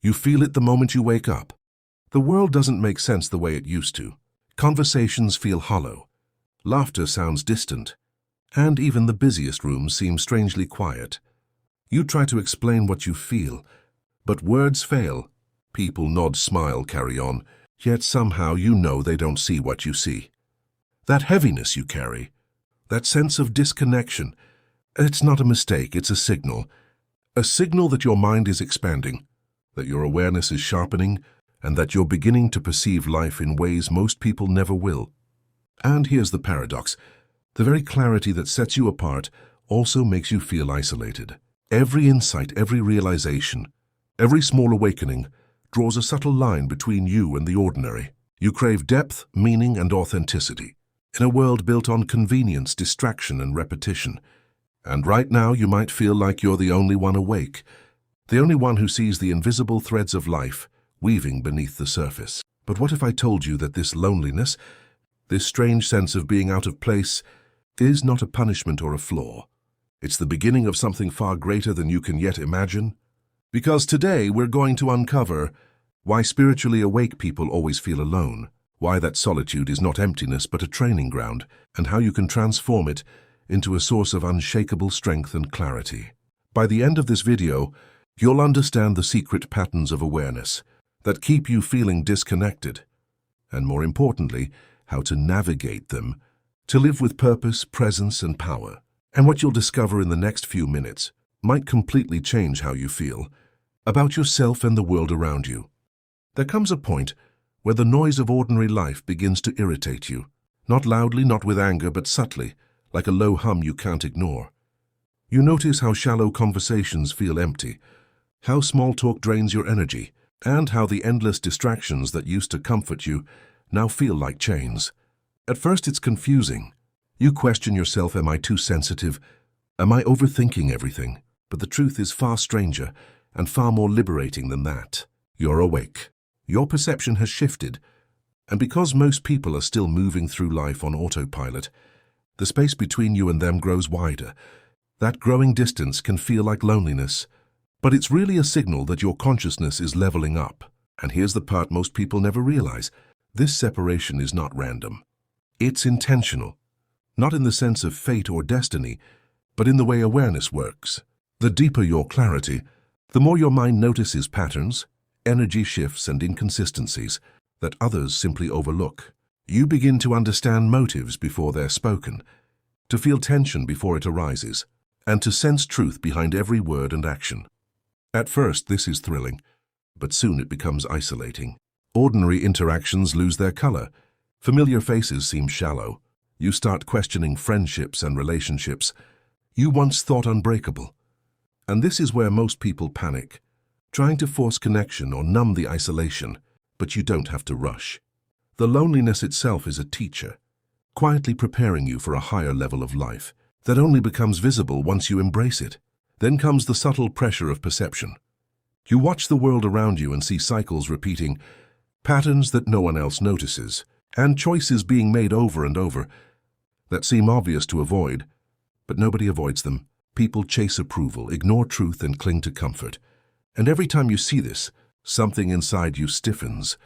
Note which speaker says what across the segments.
Speaker 1: You feel it the moment you wake up. The world doesn't make sense the way it used to. Conversations feel hollow. Laughter sounds distant. And even the busiest rooms seem strangely quiet. You try to explain what you feel, but words fail. People nod, smile, carry on, yet somehow you know they don't see what you see. That heaviness you carry, that sense of disconnection, it's not a mistake, it's a signal. A signal that your mind is expanding, that your awareness is sharpening, and that you're beginning to perceive life in ways most people never will. And here's the paradox. The very clarity that sets you apart also makes you feel isolated. Every insight, every realization, every small awakening draws a subtle line between you and the ordinary. You crave depth, meaning, and authenticity in a world built on convenience, distraction, and repetition. And right now you might feel like you're the only one awake, the only one who sees the invisible threads of life weaving beneath the surface. But what if I told you that this loneliness, this strange sense of being out of place, is not a punishment or a flaw? It's the beginning of something far greater than you can yet imagine. Because today we're going to uncover why spiritually awake people always feel alone, why that solitude is not emptiness but a training ground, and how you can transform it into a source of unshakable strength and clarity. By the end of this video, you'll understand the secret patterns of awareness that keep you feeling disconnected, and more importantly, how to navigate them to live with purpose, presence, and power. And what you'll discover in the next few minutes might completely change how you feel about yourself and the world around you. There comes a point where the noise of ordinary life begins to irritate you, not loudly, not with anger, but subtly, like a low hum you can't ignore. You notice how shallow conversations feel empty, how small talk drains your energy, and how the endless distractions that used to comfort you now feel like chains. At first it's confusing. You question yourself, am I too sensitive? Am I overthinking everything? But the truth is far stranger and far more liberating than that. You're awake. Your perception has shifted. And because most people are still moving through life on autopilot, the space between you and them grows wider. That growing distance can feel like loneliness, but it's really a signal that your consciousness is leveling up. And here's the part most people never realize. This separation is not random. It's intentional. Not in the sense of fate or destiny, but in the way awareness works. The deeper your clarity, the more your mind notices patterns, energy shifts, and inconsistencies that others simply overlook. You begin to understand motives before they're spoken, to feel tension before it arises, and to sense truth behind every word and action. At first, this is thrilling, but soon it becomes isolating. Ordinary interactions lose their color. Familiar faces seem shallow. You start questioning friendships and relationships you once thought unbreakable. And this is where most people panic, trying to force connection or numb the isolation, but you don't have to rush. The loneliness itself is a teacher, quietly preparing you for a higher level of life that only becomes visible once you embrace it. Then comes the subtle pressure of perception. You watch the world around you and see cycles repeating, patterns that no one else notices, and choices being made over and over that seem obvious to avoid, but nobody avoids them. People chase approval, ignore truth, and cling to comfort. And every time you see this, something inside you stiffens,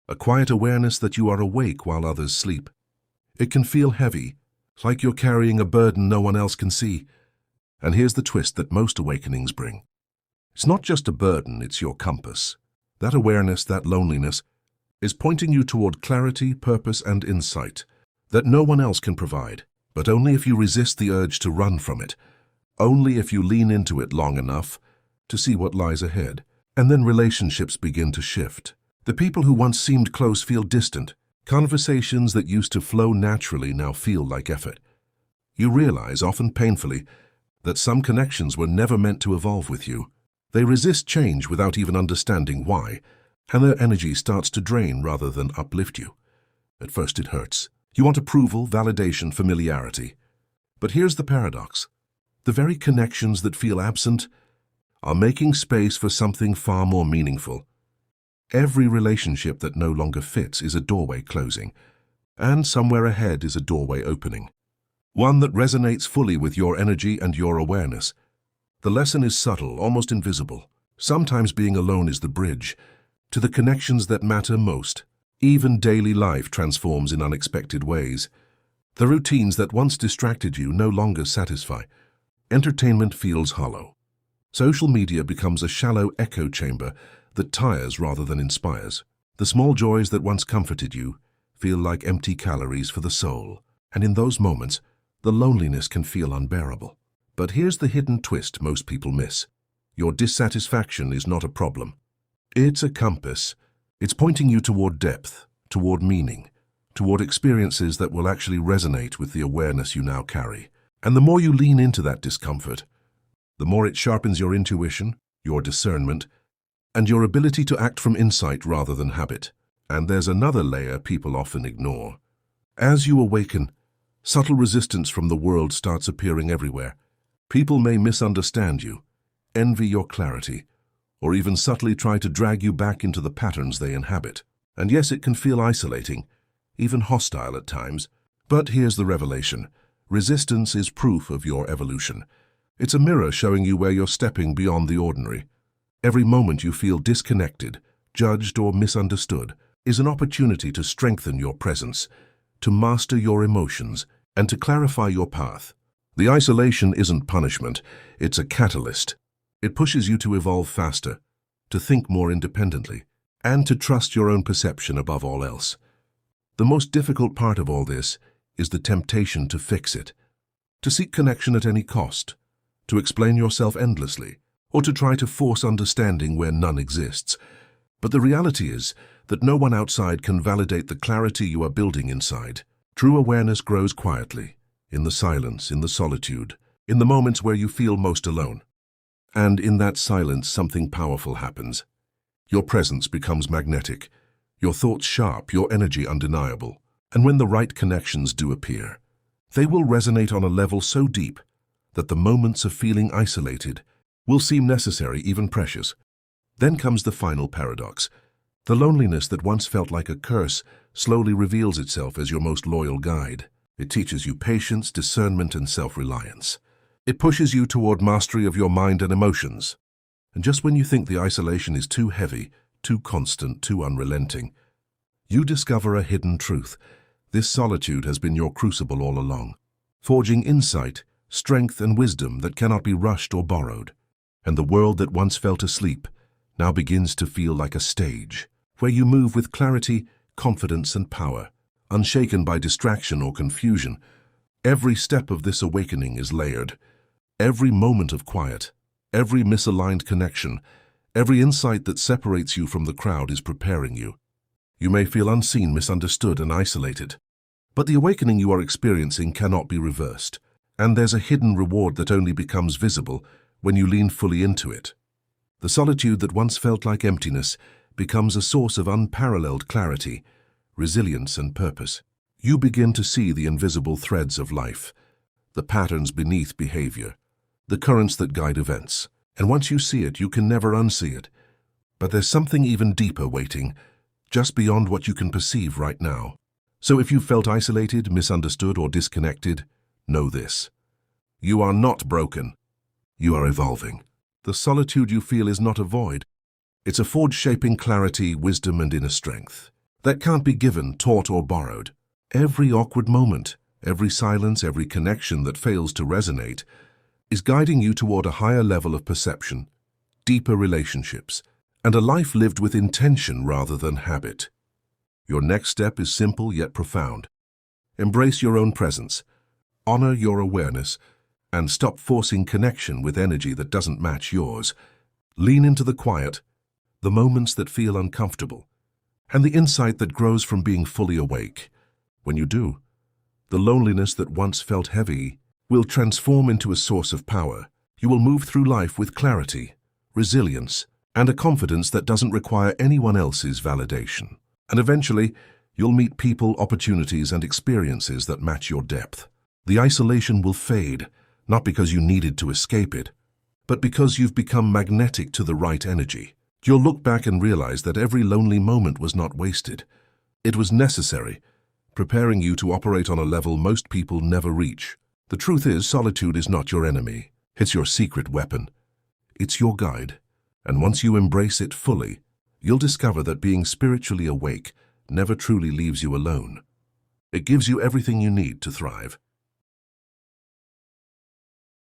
Speaker 1: a quiet awareness that you are awake while others sleep. It can feel heavy, like you're carrying a burden no one else can see. And here's the twist that most awakenings bring. It's not just a burden, it's your compass. That awareness, that loneliness, is pointing you toward clarity, purpose, and insight that no one else can provide, but only if you resist the urge to run from it, only if you lean into it long enough to see what lies ahead. And then relationships begin to shift. The people who once seemed close feel distant. Conversations that used to flow naturally now feel like effort. You realize, often painfully, that some connections were never meant to evolve with you. They resist change without even understanding why, and their energy starts to drain rather than uplift you. At first it hurts. You want approval, validation, familiarity. But here's the paradox. The very connections that feel absent are making space for something far more meaningful. Every relationship that no longer fits is a doorway closing, and somewhere ahead is a doorway opening. One that resonates fully with your energy and your awareness. The lesson is subtle, almost invisible. Sometimes being alone is the bridge to the connections that matter most. Even daily life transforms in unexpected ways. The routines that once distracted you no longer satisfy. Entertainment feels hollow. Social media becomes a shallow echo chamber that tires rather than inspires. The small joys that once comforted you feel like empty calories for the soul. And in those moments, the loneliness can feel unbearable. But here's the hidden twist most people miss. Your dissatisfaction is not a problem. It's a compass. It's pointing you toward depth, toward meaning, toward experiences that will actually resonate with the awareness you now carry. And the more you lean into that discomfort, the more it sharpens your intuition, your discernment, and your ability to act from insight rather than habit. And there's another layer people often ignore. As you awaken, subtle resistance from the world starts appearing everywhere. People may misunderstand you, envy your clarity, or even subtly try to drag you back into the patterns they inhabit. And yes, it can feel isolating, even hostile at times. But here's the revelation. Resistance is proof of your evolution. It's a mirror showing you where you're stepping beyond the ordinary. Every moment you feel disconnected, judged, or misunderstood is an opportunity to strengthen your presence, to master your emotions, and to clarify your path. The isolation isn't punishment, it's a catalyst. It pushes you to evolve faster, to think more independently, and to trust your own perception above all else. The most difficult part of all this is the temptation to fix it, to seek connection at any cost, to explain yourself endlessly, or to try to force understanding where none exists. But the reality is that no one outside can validate the clarity you are building inside. True awareness grows quietly, in the silence, in the solitude, in the moments where you feel most alone. And in that silence, something powerful happens. Your presence becomes magnetic, your thoughts sharp, your energy undeniable. And when the right connections do appear, they will resonate on a level so deep that the moments of feeling isolated will seem necessary, even precious. Then comes the final paradox. The loneliness that once felt like a curse slowly reveals itself as your most loyal guide. It teaches you patience, discernment, and self-reliance. It pushes you toward mastery of your mind and emotions. And just when you think the isolation is too heavy, too constant, too unrelenting, you discover a hidden truth. This solitude has been your crucible all along, forging insight, strength, and wisdom that cannot be rushed or borrowed. And the world that once felt asleep now begins to feel like a stage, where you move with clarity, confidence, and power, unshaken by distraction or confusion. Every step of this awakening is layered. Every moment of quiet, every misaligned connection, every insight that separates you from the crowd is preparing you. You may feel unseen, misunderstood, and isolated, but the awakening you are experiencing cannot be reversed, and there's a hidden reward that only becomes visible when you lean fully into it. The solitude that once felt like emptiness becomes a source of unparalleled clarity, resilience, and purpose. You begin to see the invisible threads of life, the patterns beneath behavior, the currents that guide events. And once you see it, you can never unsee it. But there's something even deeper waiting, just beyond what you can perceive right now. So if you felt isolated, misunderstood, or disconnected, know this. You are not broken. You are evolving. The solitude you feel is not a void. It's a forge shaping clarity, wisdom, and inner strength that can't be given, taught, or borrowed. Every awkward moment, every silence, every connection that fails to resonate is guiding you toward a higher level of perception, deeper relationships, and a life lived with intention rather than habit. Your next step is simple yet profound. Embrace your own presence, honor your awareness, and stop forcing connection with energy that doesn't match yours. Lean into the quiet, the moments that feel uncomfortable, and the insight that grows from being fully awake. When you do, the loneliness that once felt heavy will transform into a source of power. You will move through life with clarity, resilience, and a confidence that doesn't require anyone else's validation. And eventually, you'll meet people, opportunities, and experiences that match your depth. The isolation will fade, not because you needed to escape it, but because you've become magnetic to the right energy. You'll look back and realize that every lonely moment was not wasted. It was necessary, preparing you to operate on a level most people never reach. The truth is, solitude is not your enemy. It's your secret weapon. It's your guide, And once you embrace it fully, you'll discover that being spiritually awake never truly leaves you alone. It gives you everything you need to thrive.